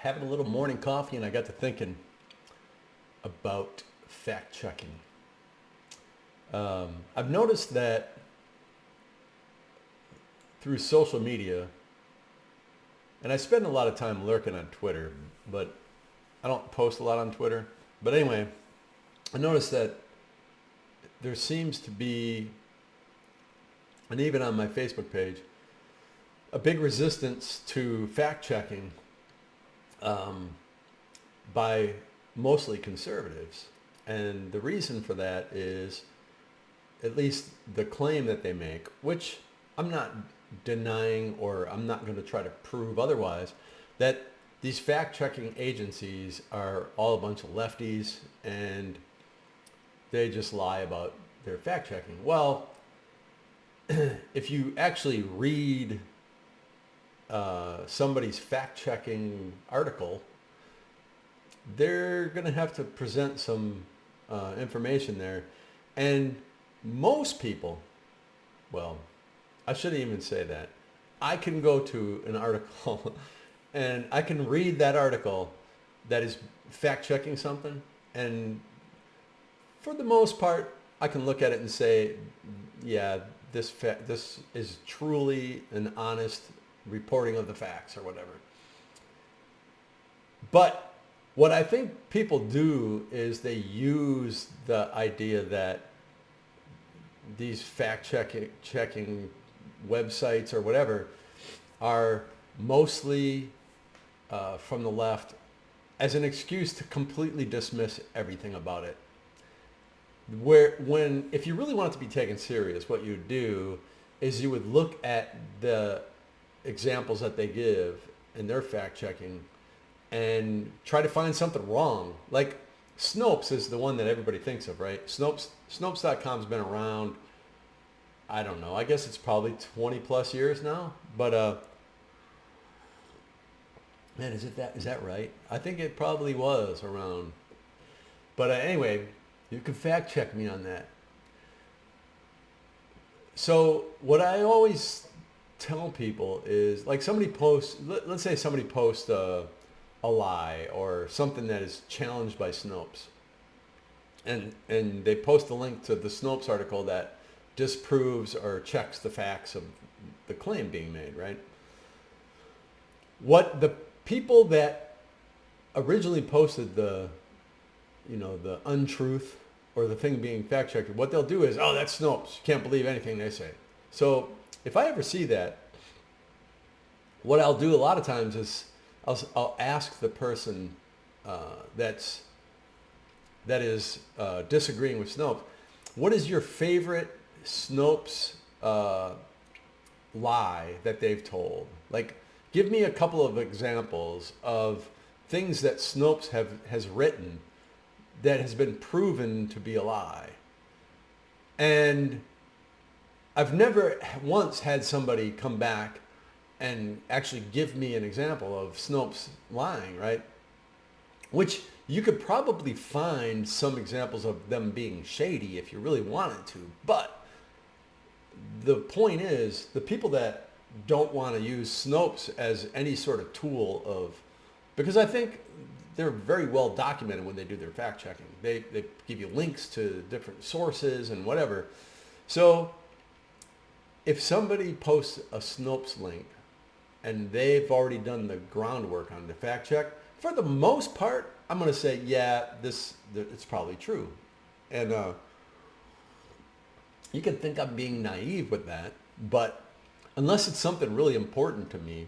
having a little morning coffee, and I got to thinking about fact checking. I've noticed that through social media, and I spend a lot of time lurking on Twitter, but I don't post a lot on Twitter. But anyway, I noticed that there seems to be, and even on my Facebook page, a big resistance to fact checking by mostly conservatives. And the reason for that is, at least the claim that they make, which I'm not denying or I'm not going to try to prove otherwise, that these fact-checking agencies are all a bunch of lefties and they just lie about their fact-checking. Well, if you actually read somebody's fact-checking article, they're going to have to present some information there. And most people, well, I shouldn't even say that. I can go to an article and I can read that article that is fact-checking something, and for the most part, I can look at it and say, yeah, this is truly an honest reporting of the facts or whatever. But what I think people do is they use the idea that these fact-checking websites or whatever are mostly from the left as an excuse to completely dismiss everything about it. If you really want it to be taken serious, what you would do is you would look at the examples that they give in their fact-checking and try to find something wrong. Like Snopes is the one that everybody thinks of, right? Snopes.com's been around, I don't know, I guess it's probably 20 plus years now. But man, is that right? I think it probably was around. But anyway, you can fact check me on that. So what I always tell people is, like, somebody posts, let's say somebody posts a lie or something that is challenged by Snopes. And they post a link to the Snopes article that disproves or checks the facts of the claim being made, right? What the people that originally posted the untruth or the thing being fact-checked, what they'll do is, oh, that's Snopes. You can't believe anything they say. So if I ever see that, what I'll do a lot of times is I'll ask the person that is disagreeing with Snopes, what is your favorite Snopes lie that they've told? Like, give me a couple of examples of things that Snopes has written that has been proven to be a lie. And I've never once had somebody come back and actually give me an example of Snopes lying, right? Which you could probably find some examples of them being shady if you really wanted to. But the point is, the people that don't want to use Snopes as any sort of tool of, because I think they're very well documented when they do their fact checking. They give you links to different sources and whatever. So if somebody posts a Snopes link and they've already done the groundwork on the fact check, for the most part, I'm going to say, yeah, it's probably true. And you can think I'm being naive with that, but unless it's something really important to me,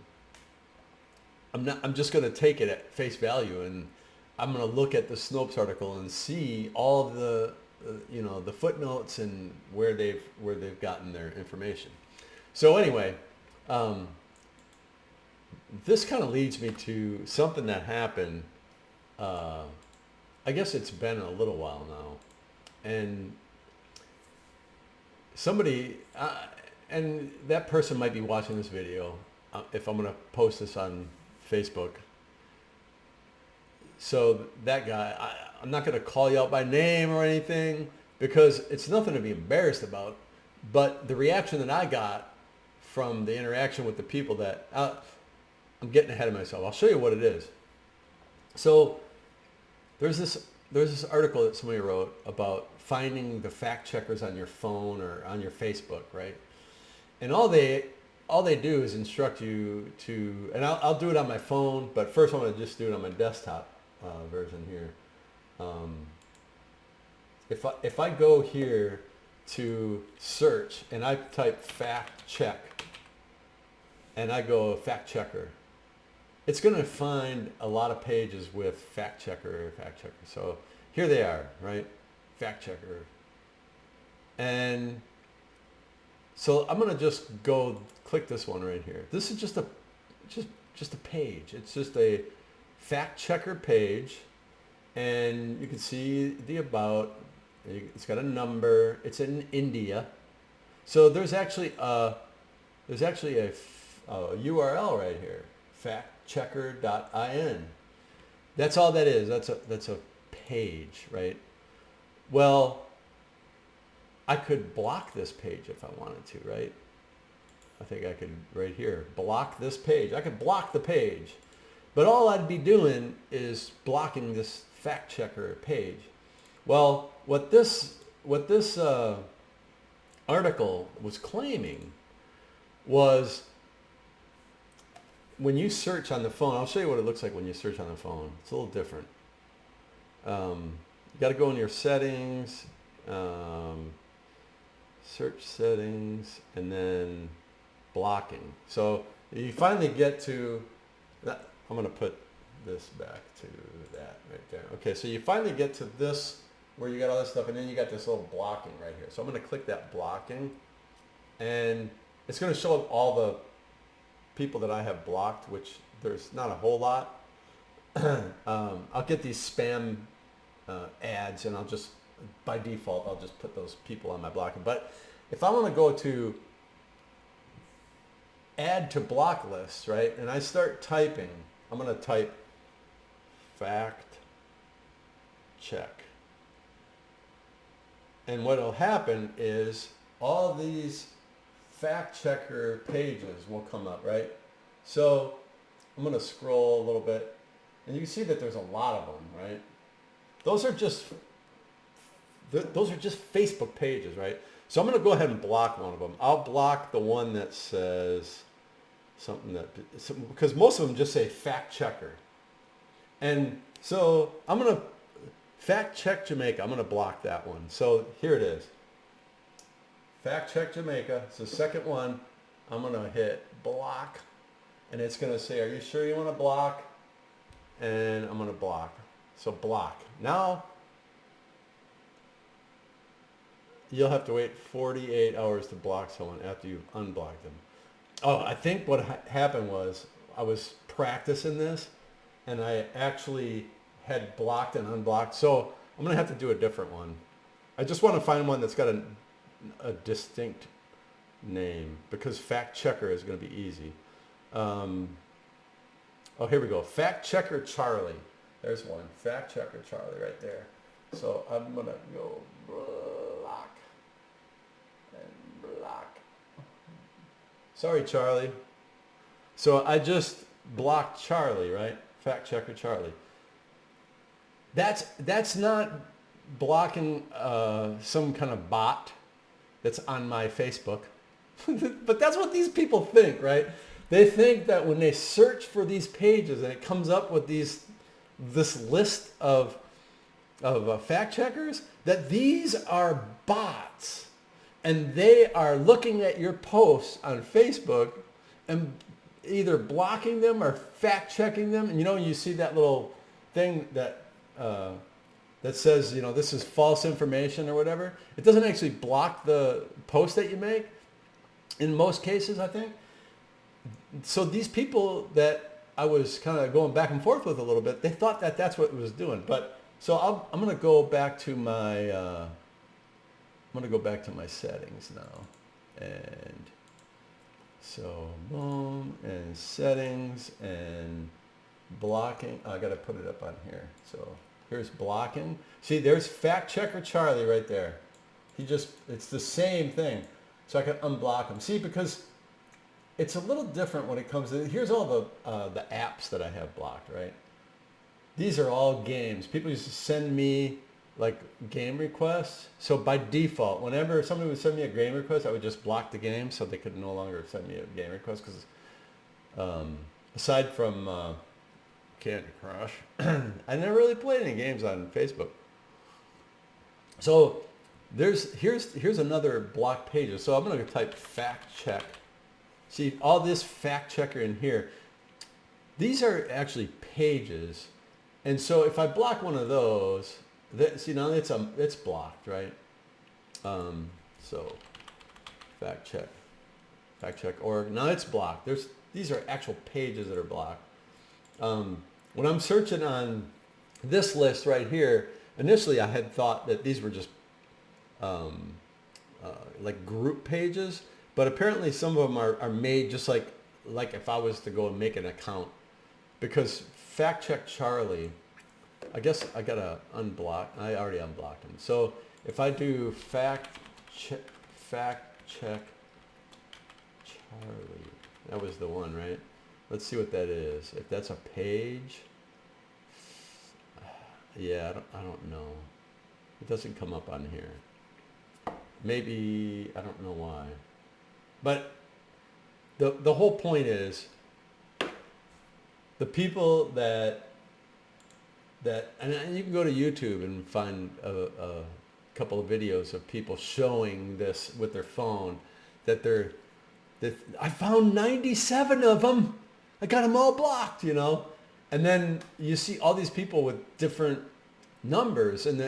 I'm just going to take it at face value, and I'm going to look at the Snopes article and see all of the the footnotes and where they've gotten their information. So anyway, this kind of leads me to something that happened. I guess it's been a little while now, and somebody and that person might be watching this video if I'm going to post this on Facebook. So that guy, I'm not going to call you out by name or anything because it's nothing to be embarrassed about. But the reaction that I got from the interaction with the people that, I'm getting ahead of myself. I'll show you what it is. So there's this article that somebody wrote about finding the fact checkers on your phone or on your Facebook, right? And all they do is instruct you to, and I'll do it on my phone, but first I'm going to just do it on my desktop version here. If I go here to search and I type fact check and I go fact checker, it's going to find a lot of pages with fact checker. So here they are, right? Fact checker. And so I'm going to just go click this one right here. This is just a page. It's just a fact checker page, and you can see the about. It's got a number. It's in India. So there's actually a URL right here, factchecker.in. That's all that is. That's a page, right? Well, I could block this page if I wanted to, right? I think I could right here block this page. I could block the page, but all I'd be doing is blocking this fact checker page. Well, what this article was claiming was when you search on the phone. I'll show you what it looks like when you search on the phone. It's a little different. You got to go in your settings, search settings, and then blocking. So you finally get to that. I'm going to put this back to that right there. Okay, so you finally get to this where you got all this stuff, and then you got this little blocking right here. So I'm going to click that blocking, and it's going to show up all the people that I have blocked, which there's not a whole lot. I'll get these spam ads, and I'll just, by default, I'll just put those people on my blocking. But if I want to go to add to block lists, right, and I start typing, I'm going to type fact check. And what will happen is all these fact checker pages will come up, right? So I'm going to scroll a little bit, and you can see that there's a lot of them, right? Those are just Facebook pages, right? So I'm going to go ahead and block one of them. I'll block the one that says something because most of them just say fact checker. And so I'm going to fact check Jamaica. I'm going to block that one. So here it is. Fact check Jamaica. It's the second one. I'm going to hit block, and it's going to say, are you sure you want to block? And I'm going to block. So block. Now you'll have to wait 48 hours to block someone after you've unblocked them. Oh, I think what happened was I was practicing this, and I actually had blocked and unblocked. So I'm going to have to do a different one. I just want to find one that's got a distinct name, because fact checker is going to be easy. Oh, here we go. Fact checker Charlie. There's one. Fact checker Charlie right there. So I'm going to go block and block. Sorry, Charlie. So I just blocked Charlie, right? Fact checker Charlie. That's not blocking some kind of bot that's on my Facebook. But that's what these people think, right? They think that when they search for these pages and it comes up with this list of fact checkers, that these are bots, and they are looking at your posts on Facebook and either blocking them or fact checking them. And you see that little thing that says, this is false information or whatever. It doesn't actually block the post that you make in most cases, I think. So these people that I was kind of going back and forth with a little bit, they thought that that's what it was doing. But so I'm going to go back to my settings now, and so boom, and settings and blocking. I got to put it up on here. So here's blocking. See, there's fact checker Charlie right there. It's the same thing. So I can unblock him. See, because it's a little different when it comes to, here's all the apps that I have blocked, right? these are all games. People used to send me like game requests. So by default, whenever somebody would send me a game request, I would just block the game so they could no longer send me a game request. Because aside from Candy Crush, I never really played any games on Facebook. So here's another block pages. So I'm going to type fact check. See all this fact checker in here. These are actually pages. And so if I block one of those, see now it's blocked, right? So fact check org. Now it's blocked. These are actual pages that are blocked. When I'm searching on this list right here, initially I had thought that these were just like group pages, but apparently some of them are made just like if I was to go and make an account, because fact check Charlie, I guess I gotta unblock. I already unblocked him. So if I do fact check Charlie, that was the one, right? Let's see what that is. If that's a page, yeah, I don't know. It doesn't come up on here. Maybe, I don't know why. But the whole point is the people that and you can go to YouTube and find a couple of videos of people showing this with their phone, that I found 97 of them. I got them all blocked, you know. And then you see all these people with different numbers, and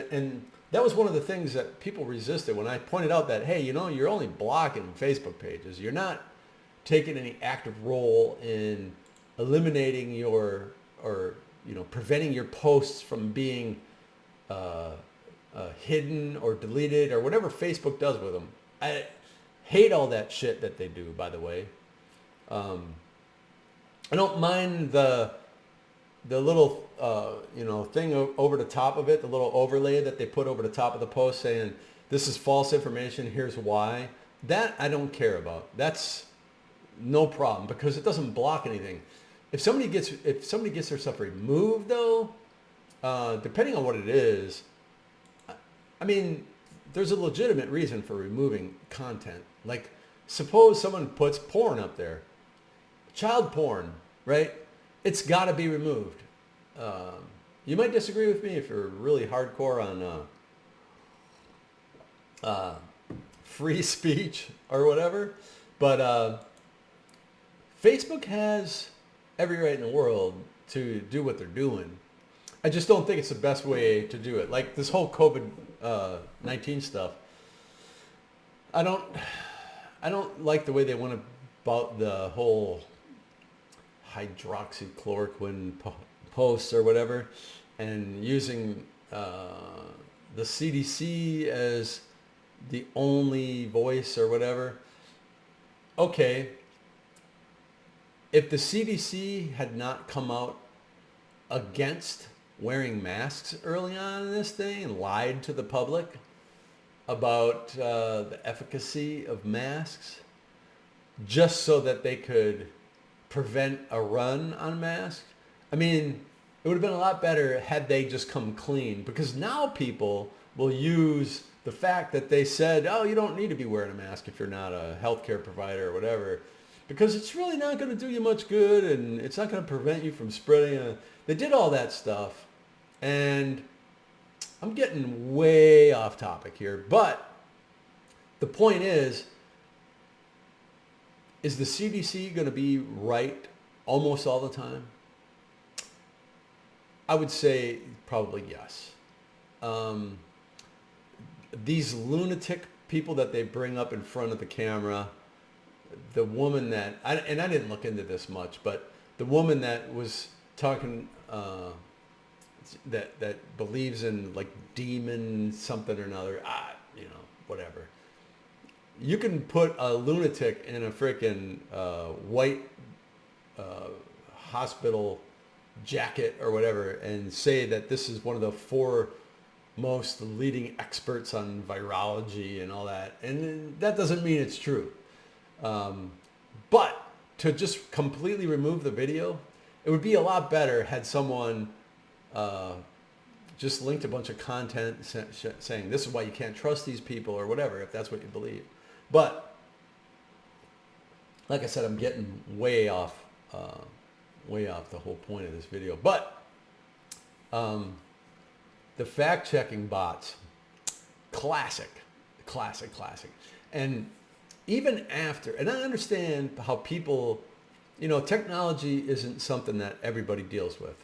that was one of the things that people resisted when I pointed out that, hey, you know, you're only blocking Facebook pages. You're not taking any active role in eliminating preventing your posts from being hidden or deleted or whatever Facebook does with them. I hate all that shit that they do, by the way. I don't mind the little thing over the top of it, the little overlay that they put over the top of the post saying this is false information, here's why. That I don't care about. That's no problem because it doesn't block anything. If somebody gets their stuff removed though, depending on what it is, I mean, there's a legitimate reason for removing content. Like, suppose someone puts porn up there, child porn, right? It's got to be removed. You might disagree with me if you're really hardcore on free speech or whatever, but Facebook has every right in the world to do what they're doing. I just don't think it's the best way to do it. Like this whole COVID-19 stuff, I don't like the way they went about the whole hydroxychloroquine posts or whatever, and using the CDC as the only voice or whatever. Okay, if the CDC had not come out against wearing masks early on in this thing and lied to the public about the efficacy of masks just so that they could prevent a run on masks, I mean, it would have been a lot better had they just come clean, because now people will use the fact that they said, oh, you don't need to be wearing a mask if you're not a healthcare provider or whatever, because it's really not going to do you much good and it's not going to prevent you from spreading. They did all that stuff, and I'm getting way off topic here, but the point is the CDC going to be right almost all the time? I would say probably yes. These lunatic people that they bring up in front of the camera, the woman that, I didn't look into this much, but the woman that was talking, that believes in like demon something or another, whatever. You can put a lunatic in a freaking white hospital jacket or whatever and say that this is one of the four most leading experts on virology and all that. And that doesn't mean it's true. But to just completely remove the video, it would be a lot better had someone just linked a bunch of content saying this is why you can't trust these people or whatever, if that's what you believe. But like I said, I'm getting way off the whole point of this video. But the fact-checking bots, classic. And even after, and I understand how people, technology isn't something that everybody deals with.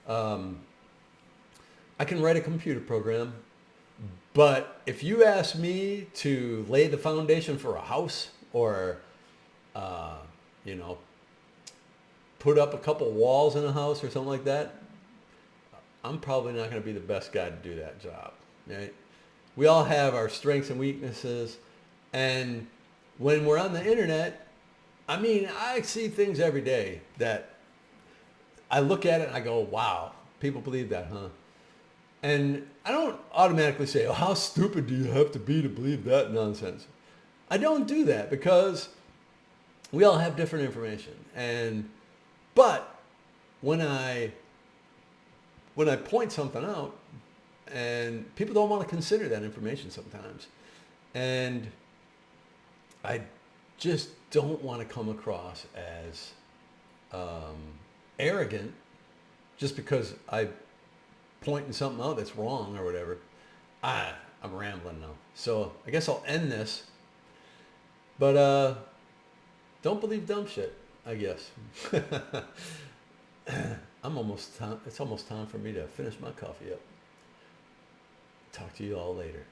I can write a computer program, but if you ask me to lay the foundation for a house or, put up a couple walls in a house or something like that, I'm probably not going to be the best guy to do that job. Right? We all have our strengths and weaknesses, and when we're on the internet, I see things every day that I look at it and I go, wow, people believe that, huh? And I don't automatically say, oh, how stupid do you have to be to believe that nonsense? I don't do that because we all have different information. But when I point something out, and people don't want to consider that information sometimes, and I just don't want to come across as arrogant just because I pointing something out that's wrong or whatever. I'm rambling now. So I guess I'll end this. But don't believe dumb shit, I guess. It's almost time for me to finish my coffee up. Talk to you all later.